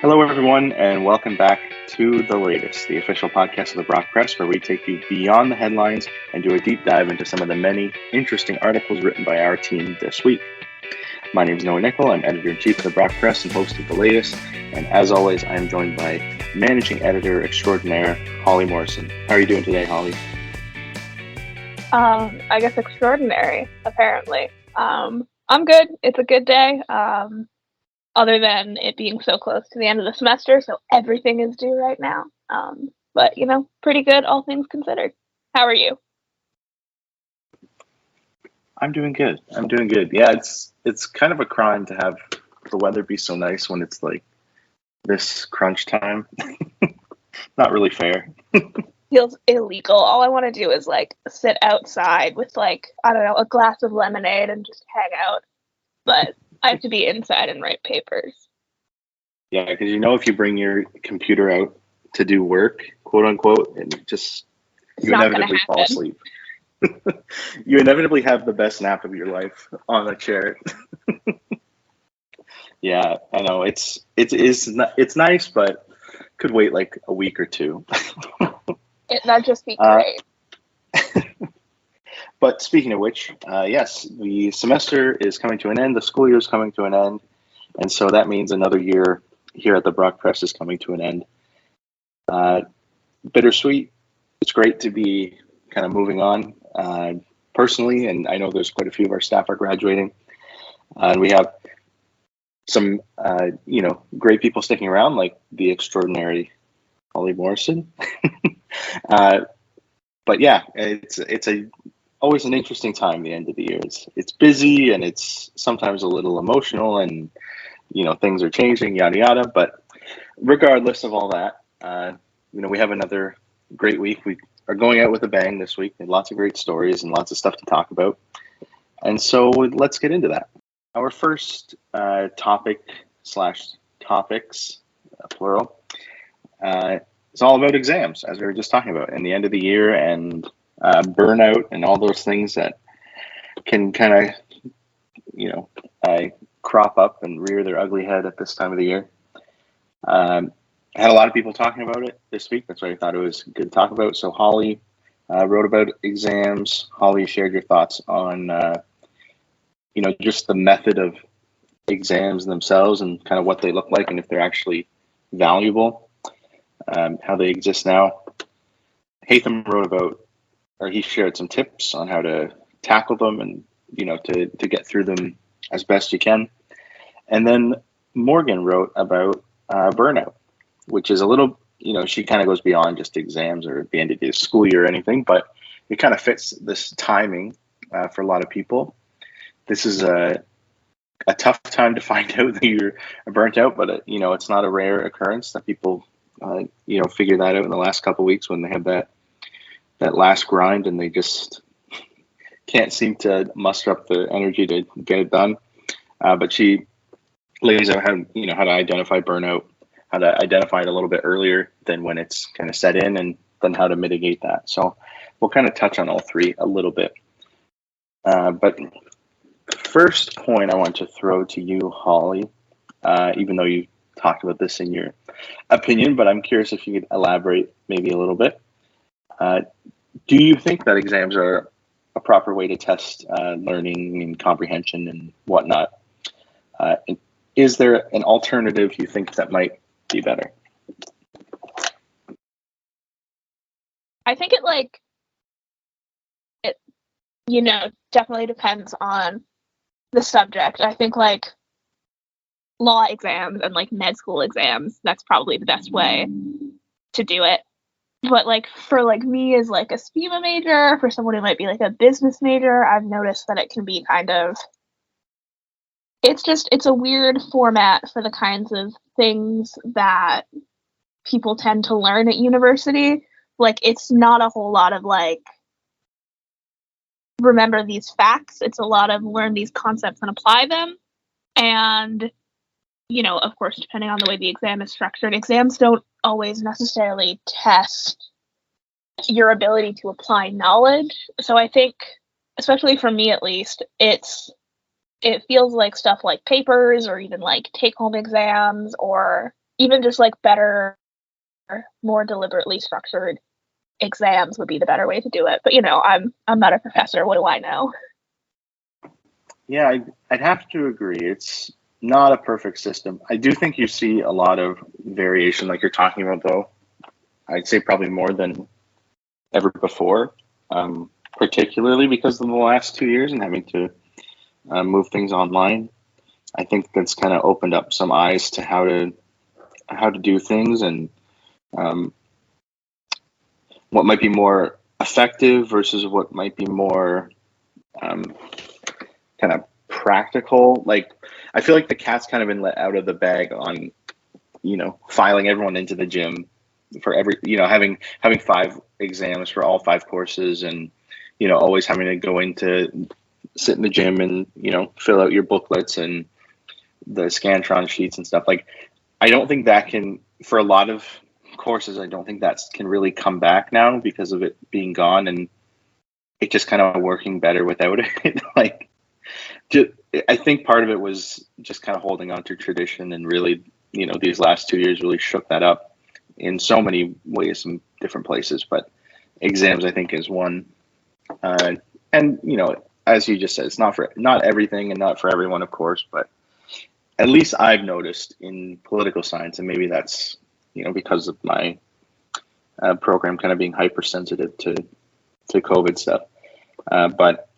Hello, everyone, and welcome back to The Latest, the official podcast of the Brock Press, where we take you beyond the headlines and do a deep dive into some of the many interesting articles written by our team this week. My name is Noah Nickel. I'm editor-in-chief of the Brock Press and host of The Latest. And as always, I am joined by managing editor extraordinaire, Holly Morrison. How are you doing today, Holly? I guess extraordinary, apparently. I'm good. It's a good day. Other than it being so close to the end of the semester, so everything is due right now. But, pretty good, all things considered. How are you? I'm doing good. Yeah, it's kind of a crime to have the weather be so nice when it's like this crunch time. Not really fair. Feels illegal. All I want to do is sit outside with a glass of lemonade and just hang out. But I have to be inside and write papers. Yeah, because if you bring your computer out to do work, quote unquote, and you inevitably fall asleep. You inevitably have the best nap of your life on a chair. Yeah, I know it's nice, but could wait like a week or two. That'd just be great. But speaking of which, yes, the semester is coming to an end. The school year is coming to an end. And so that means another year here at the Brock Press is coming to an end. Bittersweet. It's great to be kind of moving on personally. And I know there's quite a few of our staff are graduating. And we have some, great people sticking around, like the extraordinary Holly Morrison. But yeah, it's always an interesting time, the end of the year. It's busy and it's sometimes a little emotional and, things are changing, yada, yada. But regardless of all that, we have another great week. We are going out with a bang this week and lots of great stories and lots of stuff to talk about. And so let's get into that. Our first topics, plural, it's all about exams, as we were just talking about, and the end of the year and burnout and all those things that can kind of, crop up and rear their ugly head at this time of the year. I had a lot of people talking about it this week. That's why I thought it was good to talk about. So Holly wrote about exams. Holly shared your thoughts on, just the method of exams themselves and kind of what they look like and if they're actually valuable, how they exist now. Hatham wrote about, or he shared some tips on how to tackle them and, to get through them as best you can. And then Morgan wrote about burnout, which is a little, she kind of goes beyond just exams or the end of the school year or anything, but it kind of fits this timing for a lot of people. This is a tough time to find out that you're burnt out, but it's not a rare occurrence that people, figure that out in the last couple of weeks when they have that last grind and they just can't seem to muster up the energy to get it done. But she lays out how to identify burnout, how to identify it a little bit earlier than when it's kind of set in, and then how to mitigate that. So we'll kind of touch on all three a little bit. But first point I want to throw to you, Holly, even though you talked about this in your opinion, but I'm curious if you could elaborate maybe a little bit. Do you think that exams are a proper way to test learning and comprehension and whatnot? And is there an alternative you think that might be better? I think it definitely depends on the subject. I think law exams and med school exams, that's probably the best way to do it. But for me as a SPEMA major, for someone who might be a business major, I've noticed that it can be kind of, it's a weird format for the kinds of things that people tend to learn at university. It's not a whole lot of remember these facts. It's a lot of learn these concepts and apply them. And, of course, depending on the way the exam is structured, exams don't always necessarily test your ability to apply knowledge. So I think, especially for me at least, it feels like stuff like papers or even take-home exams or even just like better, more deliberately structured exams would be the better way to do it. But I'm not a professor. What do I know? Yeah, I'd have to agree. It's not a perfect system. I do think you see a lot of variation, like you're talking about, though. I'd say probably more than ever before, particularly because of the last 2 years and having to move things online. I think that's kind of opened up some eyes to how to do things, and what might be more effective versus what might be more kind of practical. Like, I feel like the cat's kind of been let out of the bag on, filing everyone into the gym for every, having 5 exams for all 5 courses, and, always having to go into sit in the gym and, fill out your booklets and the Scantron sheets and stuff. Like, I don't think that can, for a lot of courses, I don't think that can really come back now because of it being gone and it just kind of working better without it. Like, I think part of it was just kind of holding on to tradition, and really, these last 2 years really shook that up in so many ways in different places. But exams, I think, is one. And as you just said, it's not everything and not for everyone, of course, but at least I've noticed in political science, and maybe that's because of my program kind of being hypersensitive to COVID stuff. But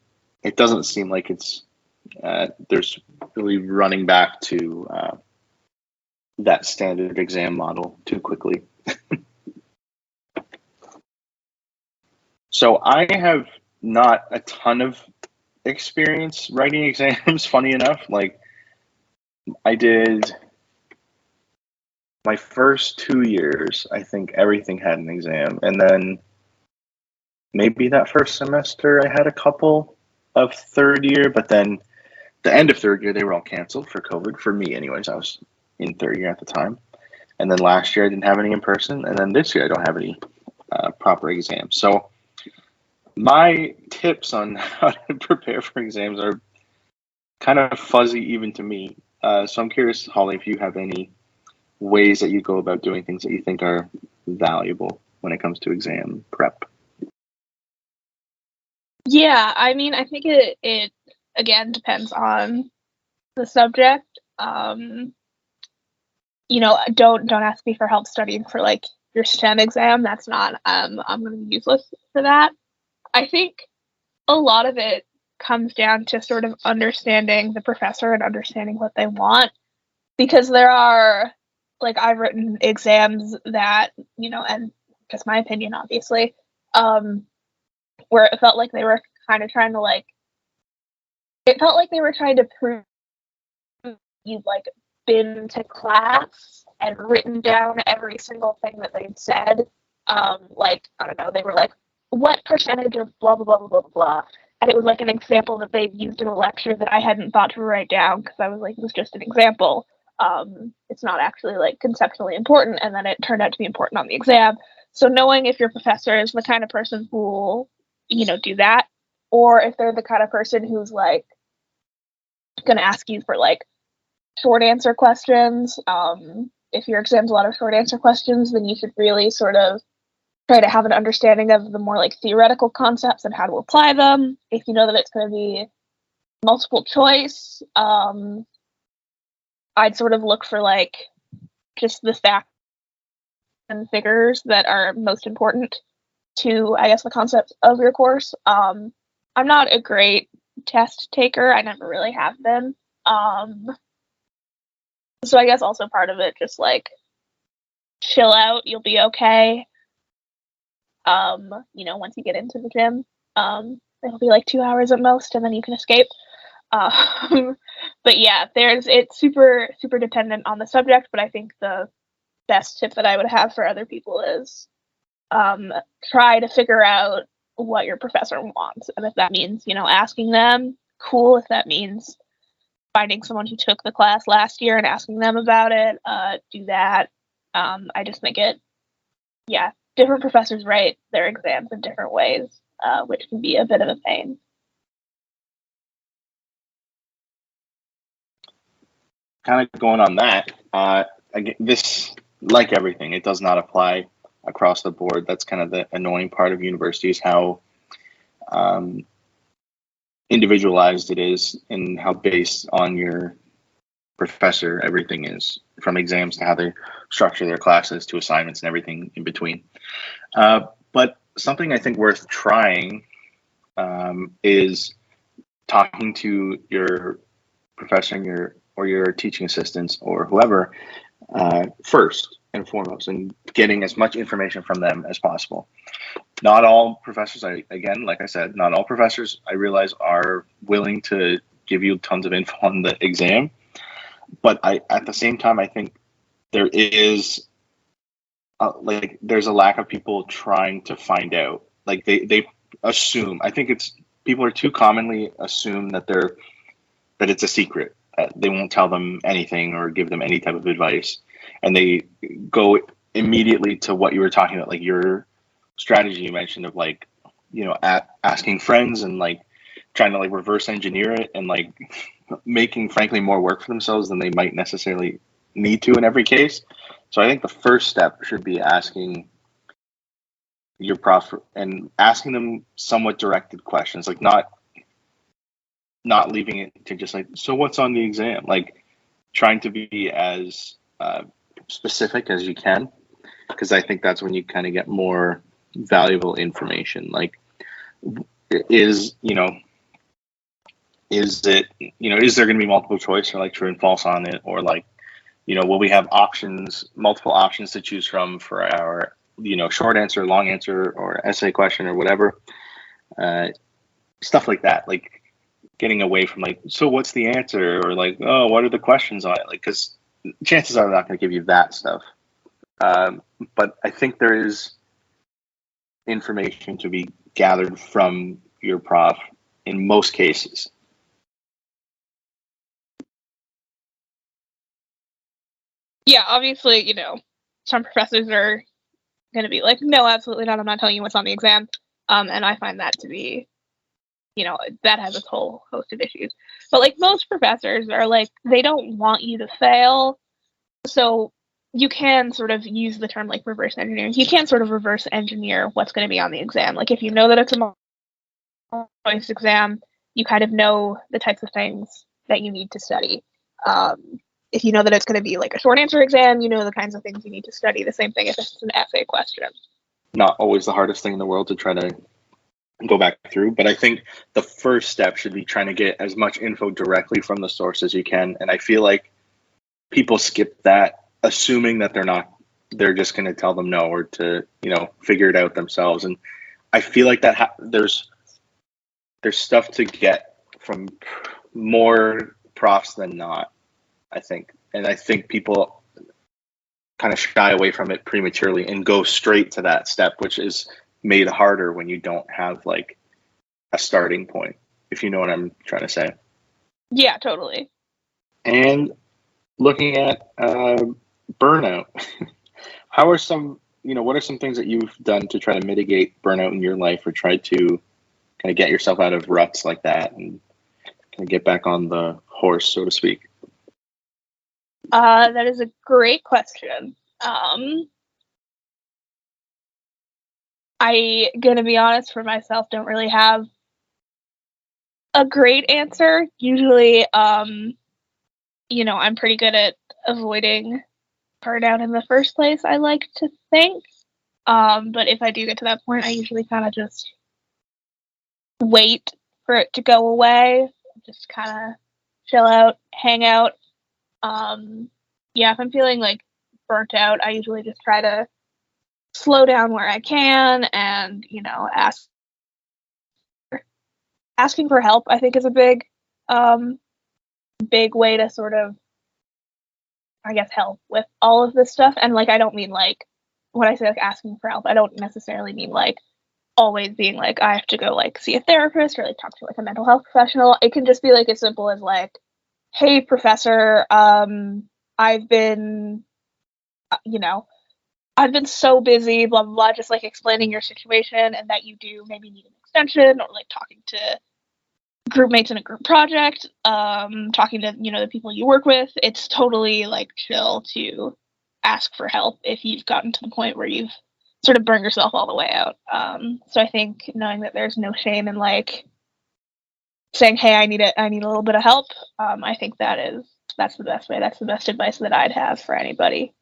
it doesn't seem like it's there's really running back to that standard exam model too quickly. So I have not a ton of experience writing exams, funny enough. Like, I did my first 2 years, I think everything had an exam. And then maybe that first semester I had a couple of third year, but then the end of third year, they were all canceled for COVID. For me, anyways, I was in third year at the time. And then last year I didn't have any in person. And then this year I don't have any proper exams. So my tips on how to prepare for exams are kind of fuzzy even to me. So I'm curious, Holly, if you have any ways that you go about doing things that you think are valuable when it comes to exam prep. Yeah, I mean, I think it again depends on the subject. Don't ask me for help studying for like your STEM exam. That's not I'm going to be useless for that. I think a lot of it comes down to sort of understanding the professor and understanding what they want, because there are, like, I've written exams that, and just my opinion, obviously, where it felt like they were kind of trying to prove you'd like been to class and written down every single thing that they'd said. Like, I don't know, they were like, what percentage of blah, blah, blah, blah, blah, blah. And it was like an example that they'd used in a lecture that I hadn't thought to write down because I was like, it was just an example. It's not actually like conceptually important. And then it turned out to be important on the exam. So knowing if your professor is the kind of person who will, do that, or if they're the kind of person who's like going to ask you for like short answer questions. If your exam's a lot of short answer questions, then you should really sort of try to have an understanding of the more like theoretical concepts and how to apply them. If you know that it's going to be multiple choice, I'd sort of look for like just the facts and figures that are most important to, I guess, the concept of your course. I'm not a great test taker. I never really have been. So I guess also part of it, just like chill out, you'll be okay. Once you get into the gym, it'll be like 2 hours at most, and then you can escape. But yeah, it's super, super dependent on the subject, but I think the best tip that I would have for other people is try to figure out what your professor wants. And if that means, asking them, cool. If that means finding someone who took the class last year and asking them about it, do that. I just think different professors write their exams in different ways, which can be a bit of a pain. Kind of going on that, again, this, like everything, it does not apply across the board. That's kind of the annoying part of university, is how individualized it is, and how based on your professor everything is, from exams to how they structure their classes to assignments and everything in between. But something I think worth trying is talking to your professor and your teaching assistants or whoever first and foremost, and getting as much information from them as possible. Not all professors, again, like I said, not all professors, I realize, are willing to give you tons of info on the exam. But at the same time, I think there is there's a lack of people trying to find out. Like they assume. I think it's people are too commonly assume that it's a secret. They won't tell them anything or give them any type of advice, and they go immediately to what you were talking about, like your strategy you mentioned of asking friends and trying to reverse engineer it, and making frankly more work for themselves than they might necessarily need to in every case. So I think the first step should be asking your prof and asking them somewhat directed questions, not leaving it to just so what's on the exam, trying to be as specific as you can, because I think that's when you kind of get more valuable information. Is there going to be multiple choice or true and false on it, or will we have multiple options to choose from for our short answer, long answer, or essay question or whatever, stuff like that, getting away from so what's the answer, or oh, what are the questions on it, because chances are they're not going to give you that stuff. But I think there is information to be gathered from your prof in most cases. Yeah, obviously, some professors are going to be like, no, absolutely not. I'm not telling you what's on the exam. And I find that to be, that has its whole host of issues. But most professors are they don't want you to fail. So you can sort of use the term reverse engineering. You can sort of reverse engineer what's going to be on the exam. If you know that it's a multiple choice exam, you kind of know the types of things that you need to study. If you know that it's going to be a short answer exam, you know the kinds of things you need to study. The same thing if it's an essay question. Not always the hardest thing in the world to try to go back through, but I think the first step should be trying to get as much info directly from the source as you can. And I feel like people skip that, assuming that they're just going to tell them no, or to figure it out themselves. And I feel like that there's stuff to get from more profs than not, I think. And I think people kind of shy away from it prematurely and go straight to that step, which is made harder when you don't have a starting point, if you know what I'm trying to say. Yeah, totally. And looking at burnout, what are some things that you've done to try to mitigate burnout in your life, or try to kind of get yourself out of ruts like that and kind of get back on the horse, so to speak? That is a great question. I gonna be honest, for myself, don't really have a great answer. Usually, I'm pretty good at avoiding burnout in the first place, I like to think. But if I do get to that point, I usually kind of just wait for it to go away, just kind of chill out, hang out. If I'm feeling burnt out, I usually just try to slow down where I can, and asking for help, I think, is a big way to sort of, I guess, help with all of this stuff. And I don't mean when I say asking for help, I don't necessarily mean always being I have to go see a therapist or talk to a mental health professional. It can just be as simple as hey, professor, I've been I've been so busy, blah, blah, blah, just explaining your situation, and that you do maybe need an extension, or talking to group mates in a group project, talking to, the people you work with. It's totally chill to ask for help if you've gotten to the point where you've sort of burned yourself all the way out. So I think knowing that there's no shame in like saying, "Hey, I need a little bit of help." I think that's the best way. That's the best advice that I'd have for anybody.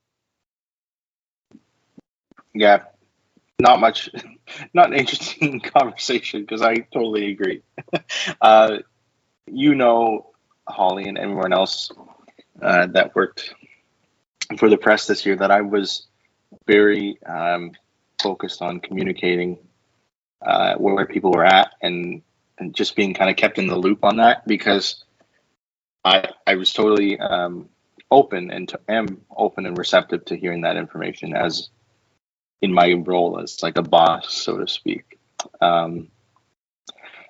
Yeah, not much, not an interesting conversation because I totally agree. uh, Holly and everyone else that worked for the press this year, that I was very focused on communicating where people were at, and just being kind of kept in the loop on that, because I was totally open and am open and receptive to hearing that information as in my role as like a boss, so to speak. And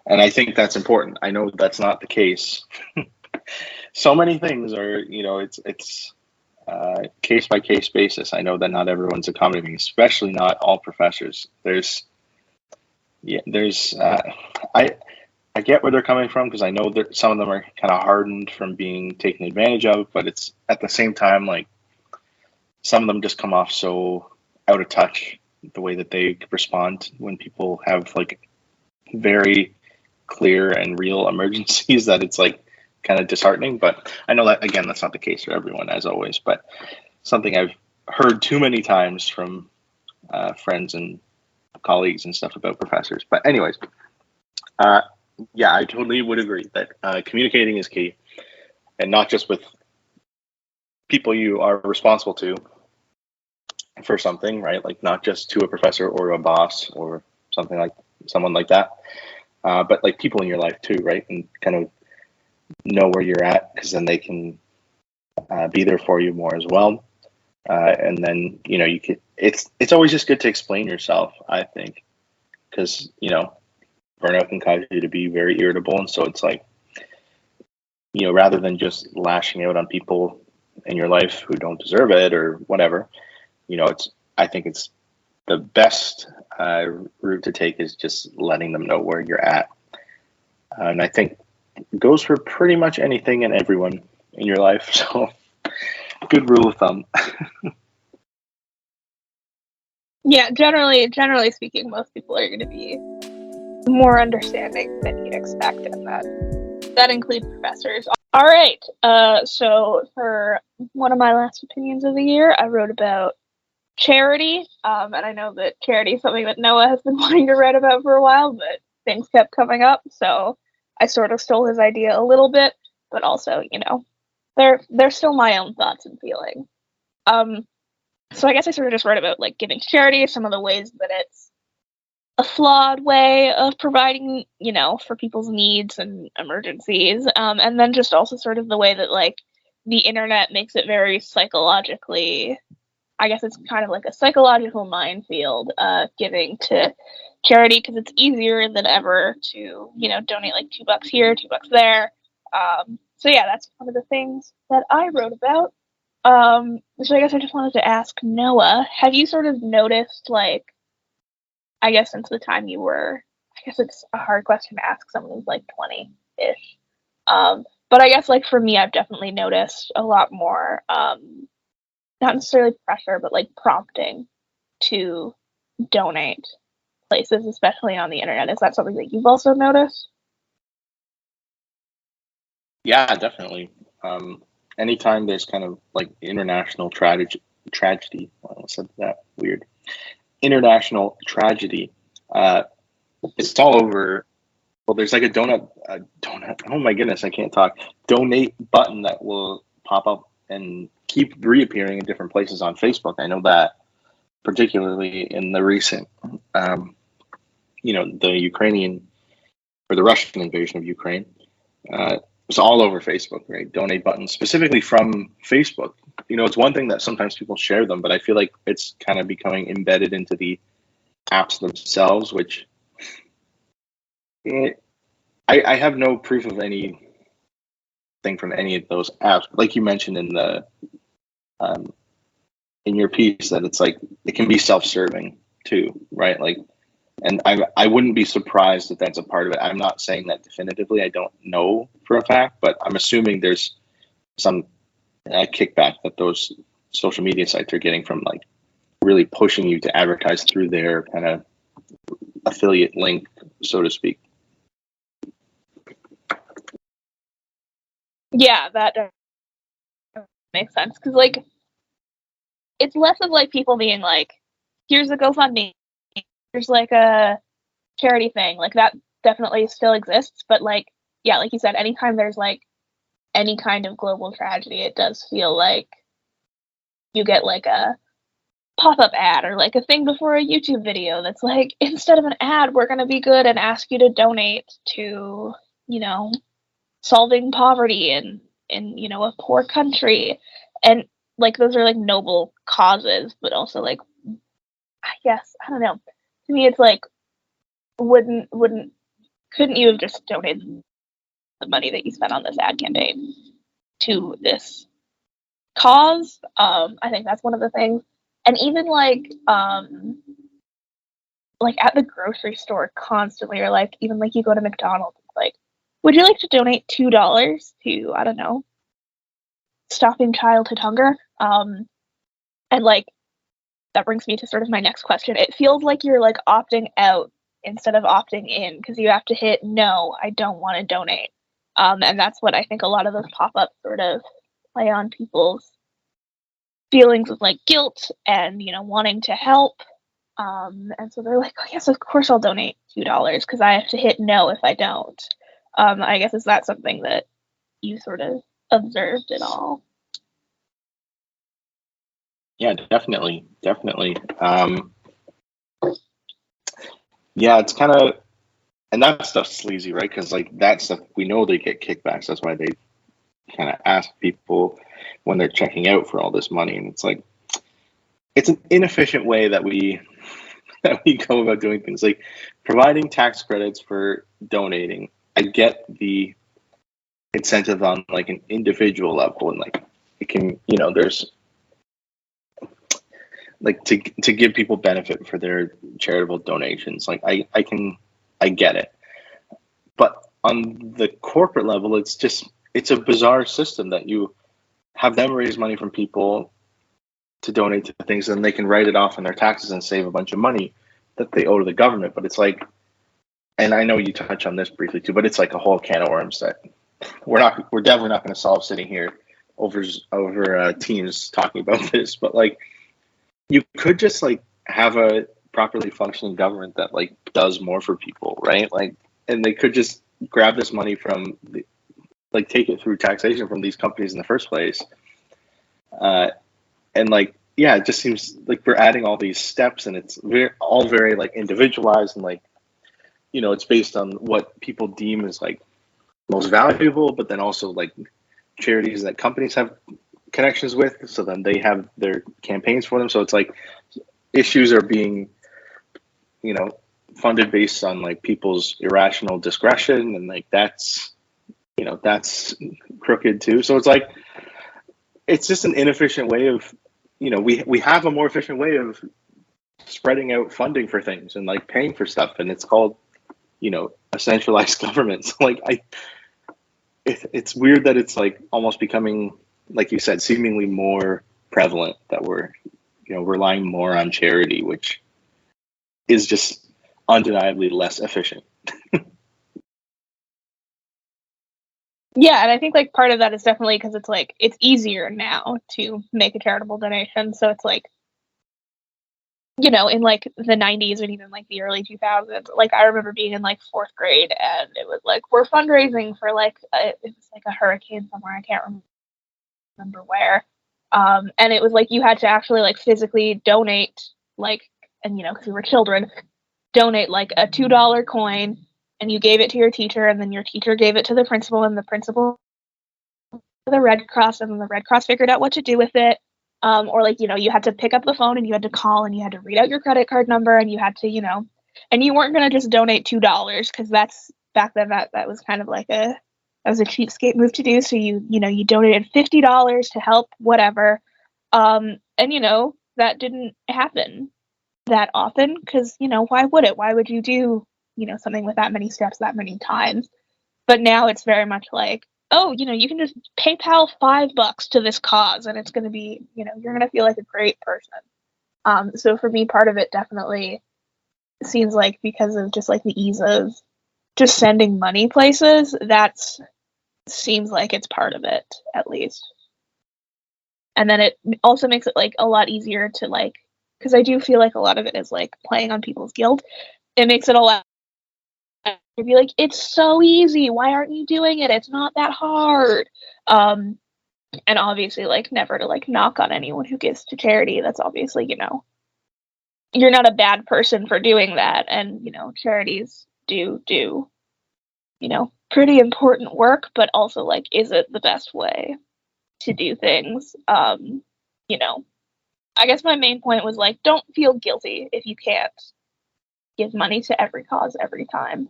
I think that's important. I know that's not the case. So many things are, it's case by case basis. I know that not everyone's accommodating, especially not all professors. I get where they're coming from, because I know that some of them are kind of hardened from being taken advantage of, but it's at the same time, like, some of them just come off so out of touch, the way that they respond when people have like very clear and real emergencies, that it's like kind of disheartening. But I know that, again, that's not the case for everyone, as always, but something I've heard too many times from friends and colleagues and stuff about professors. But anyways, yeah, I totally would agree that communicating is key, and not just with people you are responsible to for something, right? Like, not just to a professor or a boss or someone like that, but like people in your life too, right? And kind of know where you're at, because then they can be there for you more as well. And then, you could, it's always just good to explain yourself, I think, because, burnout can cause you to be very irritable. And so it's like, rather than just lashing out on people in your life who don't deserve it or whatever, I think it's the best route to take is just letting them know where you're at. And I think it goes for pretty much anything and everyone in your life. So, good rule of thumb. Yeah, generally speaking, most people are going to be more understanding than you'd expect, and that includes professors. All right. So for one of my last opinions of the year, I wrote about charity. And I know that charity is something that Noah has been wanting to write about for a while, but things kept coming up, so I sort of stole his idea a little bit, but also, they're still my own thoughts and feelings. So I guess I sort of just wrote about like giving charity, some of the ways that it's a flawed way of providing, for people's needs and emergencies. And then just also sort of the way that like the internet makes it very psychologically, I guess it's kind of like a psychological minefield, giving to charity, because it's easier than ever to, donate like $2 here, $2 there. So yeah, that's one of the things that I wrote about. So I guess I just wanted to ask Noah, have you sort of noticed, like, I guess since the time you were, I guess it's a hard question to ask someone who's like 20-ish. But I guess like for me, I've definitely noticed a lot more, not necessarily pressure, but like prompting to donate places, especially on the internet. Is that something that you've also noticed? Yeah, definitely. Anytime there's kind of like international tragedy, well, I said that weird. International tragedy. It's all over. Well, there's like a donut. Oh my goodness, I can't talk. Donate button that will pop up and keep reappearing in different places on Facebook. I know that, particularly in the recent, the Ukrainian or the Russian invasion of Ukraine. It's all over Facebook, right? Donate buttons, specifically from Facebook. It's one thing that sometimes people share them, but I feel like it's kind of becoming embedded into the apps themselves, which I have no proof of anything from any of those apps. But like you mentioned in the in your piece, that it's like it can be self-serving too, right? Like, and I wouldn't be surprised if that's a part of it. I'm not saying that definitively. I don't know for a fact, but I'm assuming there's some kickback that those social media sites are getting from like really pushing you to advertise through their kind of affiliate link, so to speak. Yeah, that makes sense. Because, like, it's less of, like, people being like, here's a GoFundMe, here's, like, a charity thing. Like, that definitely still exists. But, like, yeah, like you said, anytime there's, like, any kind of global tragedy, it does feel like you get, like, a pop-up ad or, like, a thing before a YouTube video that's like, instead of an ad, we're going to be good and ask you to donate to, you know, solving poverty in you know, a poor country. And like those are like noble causes, but also like, I guess, I don't know, to me it's like, wouldn't couldn't you have just donated the money that you spent on this ad campaign to this cause? I think that's one of the things. And even like at the grocery store constantly, or like even like you go to McDonald's, it's like, would you like to donate $2 to, I don't know, stopping childhood hunger? And like that brings me to sort of my next question. It feels like you're like opting out instead of opting in, because you have to hit no, I don't want to donate. And that's what I think a lot of those pop-ups sort of play on people's feelings of like guilt and, you know, wanting to help. And so they're like, oh yes, of course I'll donate $2 because I have to hit no if I don't. I guess, is that something that you sort of observed at all? Yeah, definitely. Yeah, it's kind of, and that stuff's sleazy, right? Because like that stuff, we know they get kickbacks. That's why they kind of ask people when they're checking out for all this money, and it's like it's an inefficient way that we go about doing things, like providing tax credits for donating. I get the incentive on like an individual level, and like it can, you know, there's like to give people benefit for their charitable donations. Like I get it. But on the corporate level, it's a bizarre system that you have them raise money from people to donate to things, and they can write it off on their taxes and save a bunch of money that they owe to the government. But it's like, and I know you touch on this briefly too, but it's like a whole can of worms that we're definitely not going to solve sitting here over teams talking about this. But like, you could just like have a properly functioning government that like does more for people, right? Like, and they could just grab this money from like take it through taxation from these companies in the first place. And like, yeah, it just seems like we're adding all these steps, and it's all very like individualized, and like, you know, it's based on what people deem as like most valuable, but then also like charities that companies have connections with, so then they have their campaigns for them. So it's like issues are being, you know, funded based on like people's irrational discretion, and like that's, you know, that's crooked too. So it's like it's just an inefficient way of, you know, we have a more efficient way of spreading out funding for things and like paying for stuff, and it's called, you know, a centralized government. So like it's weird that it's like almost becoming, like you said, seemingly more prevalent that we're, you know, relying more on charity, which is just undeniably less efficient. Yeah, and I think like part of that is definitely because it's like it's easier now to make a charitable donation. So it's like, you know, in like the 90s and even like the early 2000s, like I remember being in like fourth grade and it was like, we're fundraising for like it was like a hurricane somewhere, I can't remember where. And it was like you had to actually like physically donate, like, and you know, because we were children, donate like a $2 coin, and you gave it to your teacher, and then your teacher gave it to the principal, and the principal to the Red Cross, and then the Red Cross figured out what to do with it. Or like, you know, you had to pick up the phone and you had to call and you had to read out your credit card number, and you had to, you know, and you weren't going to just donate $2 because that's back then that was kind of like that was a cheapskate move to do. So you know, you donated $50 to help whatever. And you know, that didn't happen that often because, you know, why would it? Why would you do, you know, something with that many steps that many times? But now it's very much like, oh, you can just PayPal $5 to this cause, and it's going to be, you're going to feel like a great person. So for me, part of it definitely seems like because of just like the ease of just sending money places, that seems like it's part of it, at least. And then it also makes it like a lot easier to like, because I do feel like a lot of it is like playing on people's guilt. It makes it a lot to be like, it's so easy. Why aren't you doing it? It's not that hard. And obviously, like, never to like knock on anyone who gives to charity. That's obviously, you're not a bad person for doing that. And, charities do, pretty important work, but also like, is it the best way to do things? I guess my main point was like, don't feel guilty if you can't give money to every cause every time.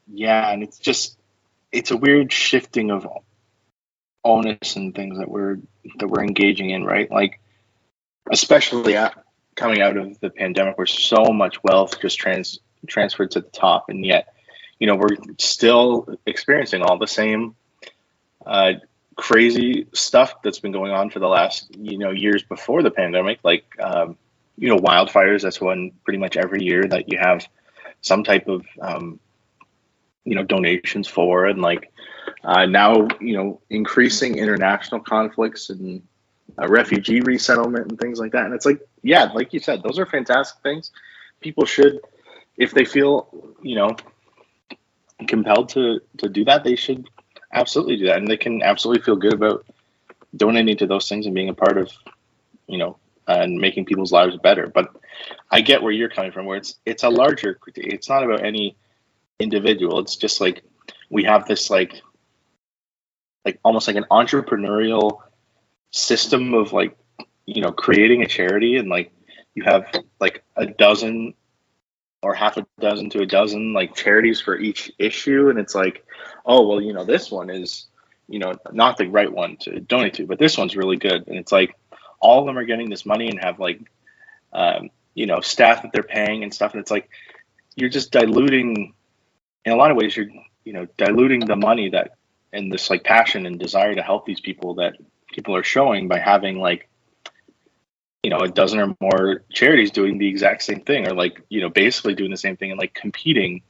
Yeah, and it's a weird shifting of onus and things that we're engaging in, right? Like, especially coming out of the pandemic, where so much wealth just transferred to the top, and yet, we're still experiencing all the same crazy stuff that's been going on for the last years before the pandemic, like wildfires. That's one pretty much every year that you have some type of donations for, and like now increasing international conflicts and refugee resettlement and things like that. And it's like, yeah, like you said, those are fantastic things. People should, if they feel compelled to do that, they should absolutely do that, and they can absolutely feel good about donating to those things and being a part of and making people's lives better. But I get where you're coming from, where it's a larger critique. It's not about any individual. It's just like we have this like almost like an entrepreneurial system of like creating a charity, and like you have like a dozen or half a dozen to a dozen like charities for each issue, and it's like, oh well, this one is not the right one to donate to, but this one's really good. And it's like all of them are getting this money and have like staff that they're paying and stuff, and it's like you're just diluting, in a lot of ways, you're diluting the money that and this like passion and desire to help these people that people are showing by having like a dozen or more charities doing the exact same thing, or like basically doing the same thing and like competing,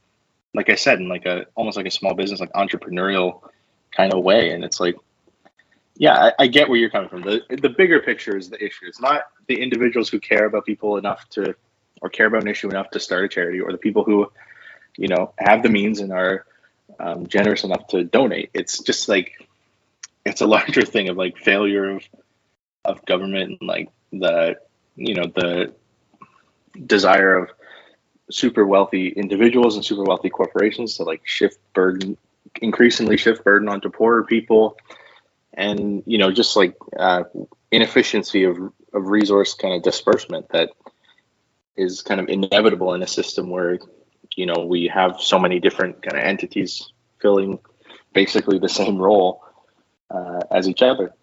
like I said, in like almost like a small business, like entrepreneurial kind of way. And it's like, yeah, I get where you're coming from. The bigger picture is the issue. It's not the individuals who care about people enough to, or care about an issue enough to start a charity, or the people who have the means and are generous enough to donate. It's just like, it's a larger thing of like failure of government, and like the desire of super wealthy individuals and super wealthy corporations to like increasingly shift burden onto poorer people, and just like inefficiency of resource kind of disbursement that is kind of inevitable in a system where we have so many different kind of entities filling basically the same role as each other.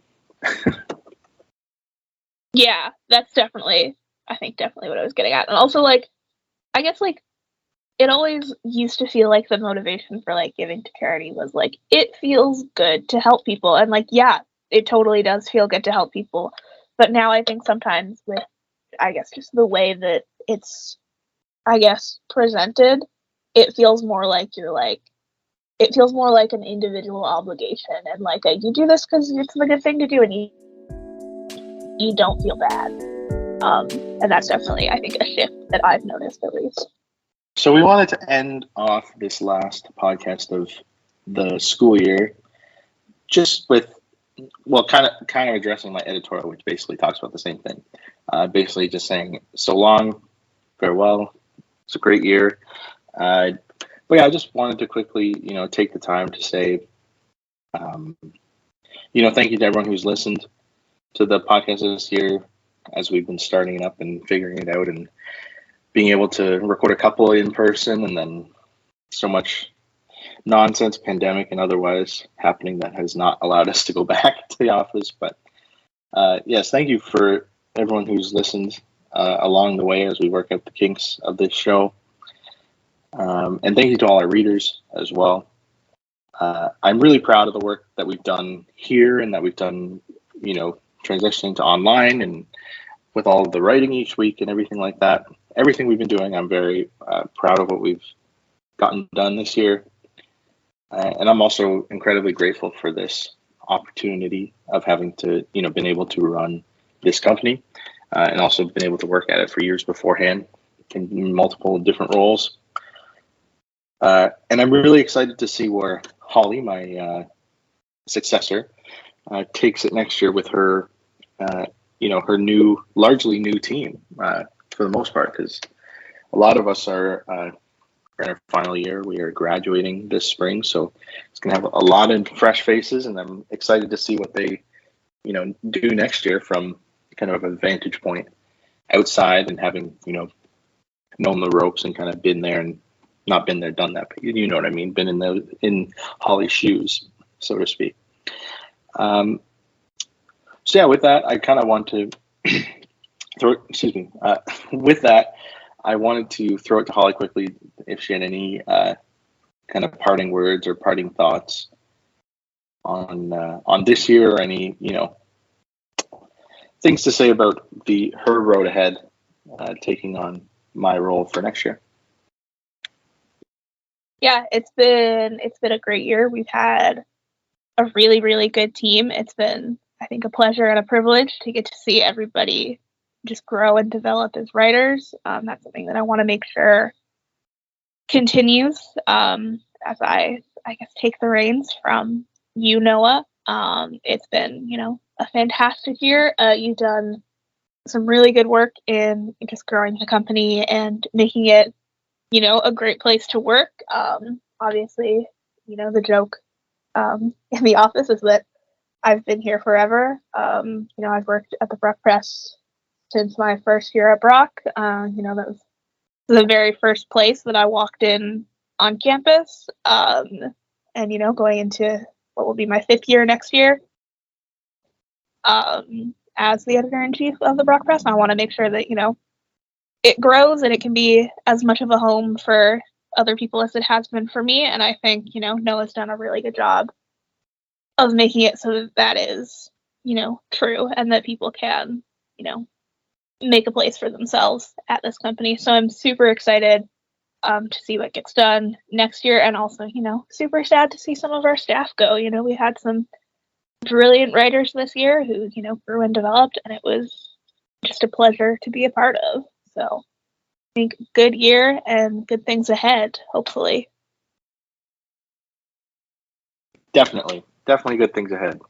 Yeah, that's definitely what I was getting at. And also, like, I guess, like, it always used to feel like the motivation for, like, giving to charity was, like, it feels good to help people. And, like, yeah, it totally does feel good to help people. But now I think sometimes with, I guess, just the way that it's, I guess, presented, it feels more like it feels more like an individual obligation, and like you do this because it's the good thing to do, and you don't feel bad. And that's definitely, I think, a shift that I've noticed, at least. So we wanted to end off this last podcast of the school year just with, well, kind of addressing my editorial, which basically talks about the same thing. Basically just saying, so long, farewell. It's a great year. But yeah, I just wanted to quickly, take the time to say, thank you to everyone who's listened to the podcast this year as we've been starting it up and figuring it out, and being able to record a couple in person, and then so much nonsense, pandemic and otherwise, happening that has not allowed us to go back to the office. But yes, thank you for everyone who's listened along the way as we work out the kinks of this show. And thank you to all our readers as well. I'm really proud of the work that we've done here and that we've done, transitioning to online and with all of the writing each week and everything like that. Everything we've been doing, I'm very proud of what we've gotten done this year. And I'm also incredibly grateful for this opportunity of having to, been able to run this company and also been able to work at it for years beforehand in multiple different roles. And I'm really excited to see where Holly, my successor, takes it next year with her, her largely new team for the most part, because a lot of us are in our final year. We are graduating this spring, so it's going to have a lot of fresh faces, and I'm excited to see what they, do next year from kind of a vantage point outside and having, known the ropes and kind of been there and not been there, done that, but you know what I mean, been in Holly's shoes, so to speak. So yeah, with that, I kind of want to with that, I wanted to throw it to Holly quickly if she had any kind of parting words or parting thoughts on this year, or any things to say about her road ahead, taking on my role for next year. Yeah, it's been a great year. We've had a really, really good team. It's been, I think, a pleasure and a privilege to get to see everybody just grow and develop as writers. That's something that I want to make sure continues as I guess take the reins from you, Noah. It's been, a fantastic year. You've done some really good work in just growing the company and making it, a great place to work. Obviously, the joke in the office is that I've been here forever. I've worked at the Brock Press since my first year at Brock. That was the very first place that I walked in on campus. And, going into what will be my 5th year next year as the editor-in-chief of the Brock Press. I want to make sure that, it grows and it can be as much of a home for other people as it has been for me. And I think, Noah's done a really good job of making it so that is, true, and that people can, make a place for themselves at this company. So I'm super excited to see what gets done next year, and also, super sad to see some of our staff go. We had some brilliant writers this year who, grew and developed, and it was just a pleasure to be a part of. So I think good year and good things ahead, hopefully. Definitely good things ahead.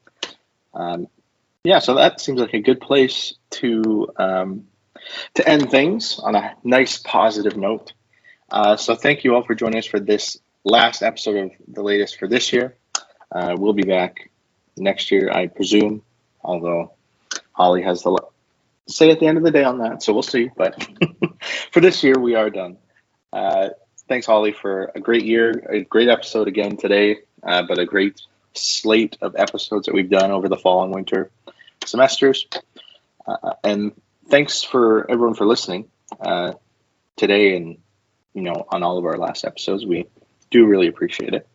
So that seems like a good place to end things on a nice positive note. So thank you all for joining us for this last episode of the latest for this year. We'll be back next year, I presume, although Holly has the say at the end of the day on that, so we'll see. But for this year, we are done. Thanks, Holly, for a great year, a great episode again today, but a great slate of episodes that we've done over the fall and winter semesters. And thanks for everyone for listening today and, on all of our last episodes. We do really appreciate it.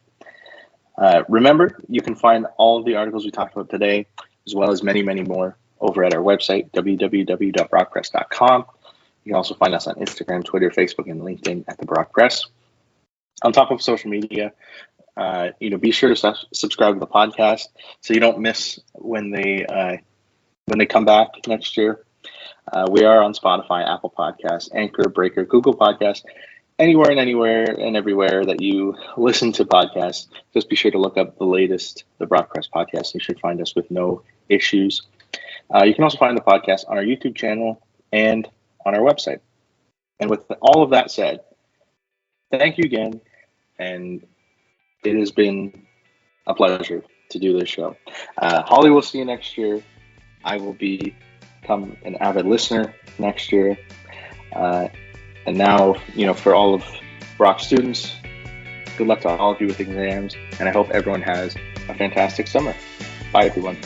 Remember, you can find all of the articles we talked about today, as well as many, many more, over at our website, www.brockpress.com. You can also find us on Instagram, Twitter, Facebook, and LinkedIn at the Brock Press. On top of social media, be sure to subscribe to the podcast so you don't miss when they come back next year. We are on Spotify, Apple Podcasts, Anchor, Breaker, Google Podcasts, anywhere and everywhere that you listen to podcasts. Just be sure to look up the latest, the Brock Press podcast. You should find us with no issues. You can also find the podcast on our YouTube channel and on our website. And with all of that said, thank you again, and it has been a pleasure to do this show. Holly, will see you next year. I will become an avid listener next year. And now, for all of Brock students, good luck to all of you with exams, and I hope everyone has a fantastic summer. Bye, everyone.